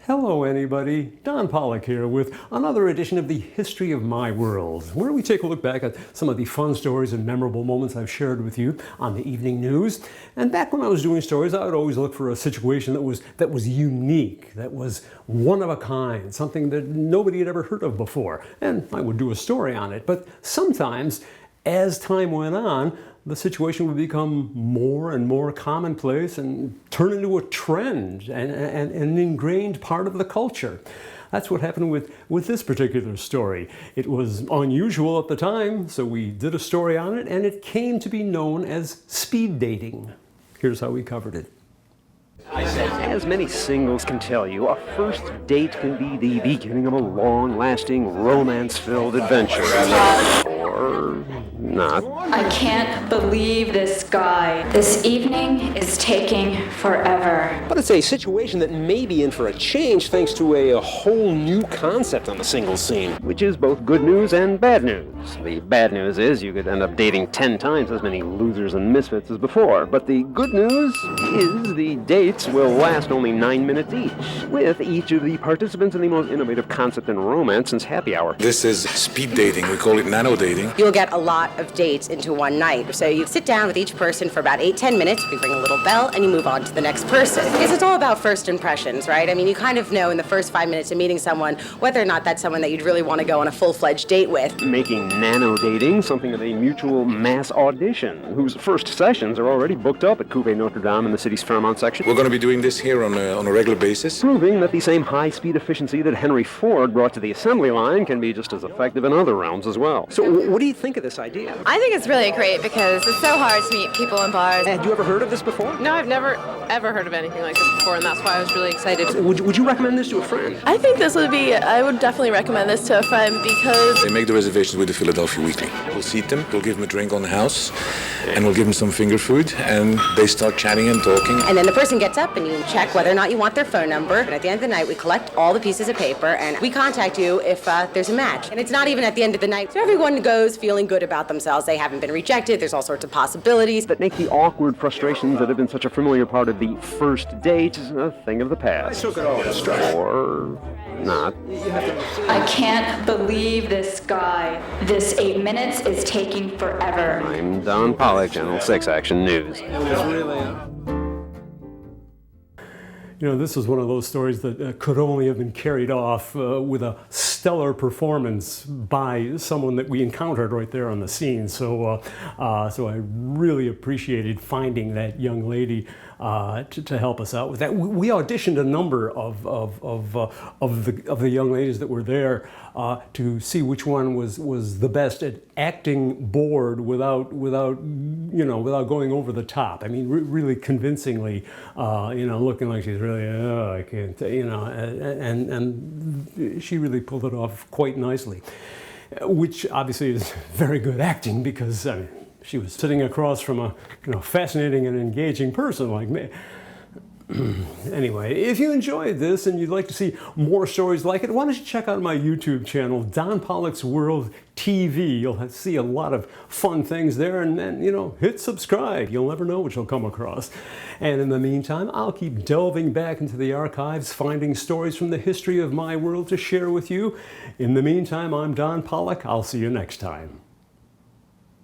Hello anybody, Don Polec here with another edition of the History of My World, where we take a look back at some of the fun stories and memorable moments I've shared with you on the evening news. And back when I was doing stories, I would always look for a situation that was unique, that was one of a kind, something that nobody had ever heard of before, and I would do a story on it. But sometimes, as time went on, the situation would become more and more commonplace and turn into a trend and an ingrained part of the culture. That's what happened with this particular story. It was unusual at the time, so we did a story on it, and it came to be known as speed dating. Here's how we covered it. As many singles can tell you, a first date can be the beginning of a long-lasting, romance-filled adventure. Or not. I can't believe this guy. This evening is taking forever. But it's a situation that may be in for a change thanks to a whole new concept on the singles scene, which is both good news and bad news. The bad news is you could end up dating 10 times as many losers and misfits as before, but the good news is the dates will last only 9 minutes each, with each of the participants in the most innovative concept in romance since happy hour. This is speed dating. We call it nano dating. You'll get a lot of dates into one night. So you sit down with each person for about 8-10 minutes, you ring a little bell, and you move on to the next person. Because it's all about first impressions, right? I mean, you kind of know in the first 5 minutes of meeting someone whether or not that's someone that you'd really want to go on a full-fledged date with. Making nano dating something of a mutual mass audition, whose first sessions are already booked up at Cuvée Notre Dame in the city's Fairmont section. We're going to be doing this here on a regular basis. Proving that the same high-speed efficiency that Henry Ford brought to the assembly line can be just as effective in other realms as well. So what do you think of this idea? I think it's really great because it's so hard to meet people in bars. Had you ever heard of this before? No, I've never ever heard of anything like this before, and that's why I was really excited. Would you recommend this to a friend? I think I would definitely recommend this to a friend because They make the reservations with the Philadelphia Weekly. We'll seat them, we'll give them a drink on the house, and we'll give them some finger food, and they start chatting and talking. And then the person gets up and you check whether or not you want their phone number. And at the end of the night, we collect all the pieces of paper and we contact you if there's a match. And it's not even at the end of the night. So everyone goes feeling good about themselves. They haven't been rejected. There's all sorts of possibilities. That make the awkward frustrations that have been such a familiar part of the first date a thing of the past. I took it all in stride. Or not. I can't believe this guy. This 8 minutes is taking forever. I'm Don Polec, Channel 6 Action News. You know, this was one of those stories that could only have been carried off with a stellar performance by someone that we encountered right there on the scene. So I really appreciated finding that young lady to help us out with that. We auditioned a number of the young ladies that were there to see which one was the best at acting bored without going over the top. I mean, really convincingly, looking like she's really, I can't, and she really pulled it off quite nicely, which obviously is very good acting because, I mean, she was sitting across from a fascinating and engaging person like me. Anyway, if you enjoyed this and you'd like to see more stories like it, why don't you check out my YouTube channel, Don Polec's World TV. You'll see a lot of fun things there, and then, hit subscribe. You'll never know what you'll come across. And in the meantime, I'll keep delving back into the archives, finding stories from the history of my world to share with you. In the meantime, I'm Don Polec. I'll see you next time.